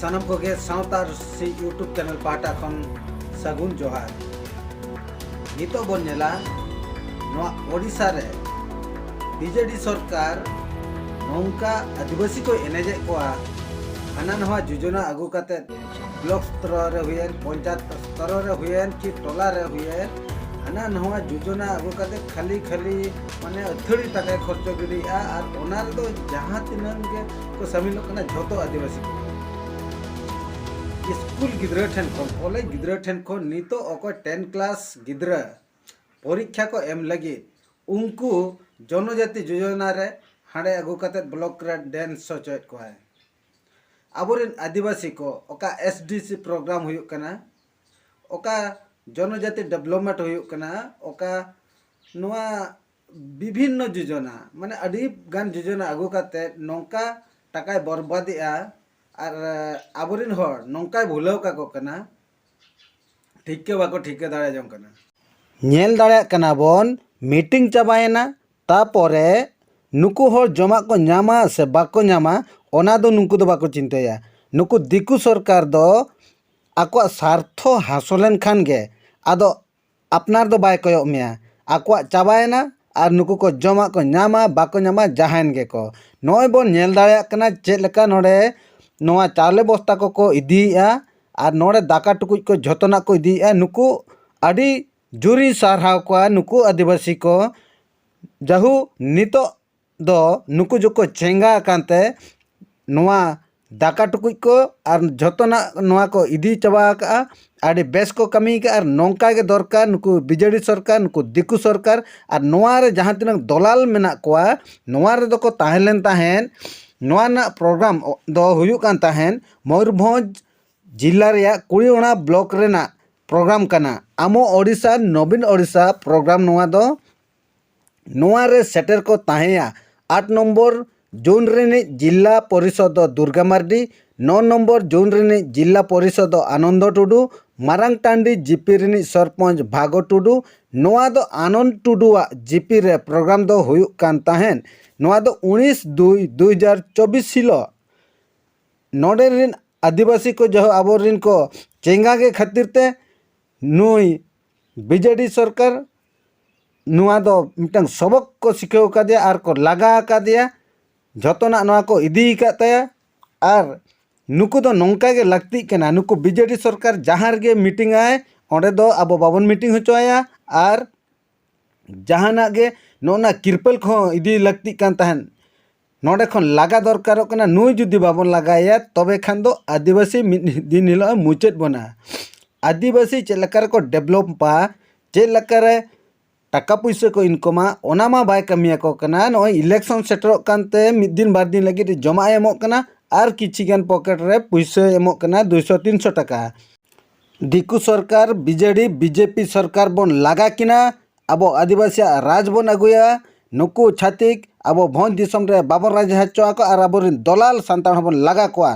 सानम कोगे सावतार सी YouTube channel पाटा खन सगुन जोहार नितो बन नेला नोआ ओडिशा रे बीजेडी सरकार नौका आदिवासी को एनेजे कोआ हाना नवा योजना आगु काते ब्लॉक स्तर रे हुएन पंचायत स्तर रे हुएन कि टोला रे हुएन हाना नवा योजना आगु काते खाली खाली माने अथड़ी टाका खर्च गिडिया और ओना दो जहां तिनन के को शामिल कना झोतो आदिवासी स्कूल गिद्रा ठेन को कॉलेज गिद्रा ठेन को नितो ओको 10 क्लास गिद्रा परीक्षा को एम लगी उनको जनजाति योजना रे हाड़े आगु काते ब्लॉक रे डांस सोचत को है आबोरेन आदिवासी को ओका एसडीसी प्रोग्राम हुयुक कना ओका जनजाति डेवलपमेंट हुयुक कना ओका नोआ विभिन्न योजना माने अडी गान योजना आगु काते नौका टाका बर्बादिया और आबोरेन हर नौका भुलाव का को कना ठीक के बाको ठीक के दाड़ा जम कना नेल दाड़ा कना बोन मीटिंग चाबायना तापरे नुकु हर जमा को नामा से बाको नामा ओना दो नुकु दो बाको चिंताया नुकु दिकु सरकार दो आको स्वार्थ हासलेन खान गे आदो अपनार दो बाय कोयो मिया आको चाबायना और नुकु को जमा को नामा बाको नामा जहान गे को नय बोन नेल दाड़ा कना चेद लेका नोडे नोआ चाले बस्ता को इदिया और नोडे दाका टुकुज को झोतना को इदिया नुकु अडी जुरी सारहाव को नुकु आदिवासी को जहु नितो दो नुकु जोको चेंगा कांते नोआ दाका टुकुज को और झोतना नोआ को इदी चबा का आडी बेस को कमी का और नौका के दरकार नुकु बीजेडी सरकार नुकु दिकु सरकार और नोआ रे जहां तिनक दलाल मेना कोआ नोआ रे दो को ताहेलेन ताहेन नोआ ना प्रोग्राम दो हुयुक कान ताहेन मयूरभंज जिला रे कुड़ीओना ब्लॉक रेना प्रोग्राम कना आमो ओडिशा नवीन ओडिशा प्रोग्राम नोआ दो नोआ रे सेटर को ताहेया 8 नंबर जोन रे जिला परिषद दुर्गा मार्डी 9 नंबर जोन रे जिला परिषद आनंद टुडू मारांग टांडी जीपी रे सरपंच भागो टुडू नोआ दो आनंद टुडुआ जीपी रे प्रोग्राम दो हुयुक कान ताहेन नोआ दो 19/2/2024 हिलो नोडे रिन आदिवासी को जो आबोरिन को चेंगा के खातिर ते नुई बीजेडी सरकार नुआ दो मिटंग सबक को सिखाव का दिया और को लगा का दिया जतना नुआ को इदी का तया और नुकु दो नौका के लगती केना नुकु बीजेडी सरकार जहां गे मीटिंग आए ओंडे दो अब बाबन मीटिंग होचोया और जहाना गे नोना किरपल को इदी लगती कान तहन नोडे खन लगा दरकार कना नुई जुदी बाबन लगाया तबे खान दो आदिवासी दिन हिलो मुचेत बना आदिवासी चेलकार को डेवलप पा चेलकार टाका पैसा को इनकमा ओनामा बाय कमिया को कना नो इलेक्शन सेटर कानते मिद दिन बार दिन लगी जमा एमो कना और किछि गान पॉकेट रे पैसा एमो कना 200-300 टाका दिकु सरकार बीजेडी बीजेपी सरकार बन लगा किना अब आदिवासी राज बन अगुया नुकु छातिक अब भोज दिसम रे बाबर राज हचो को और अब दलाल संतान बन लगा कोआ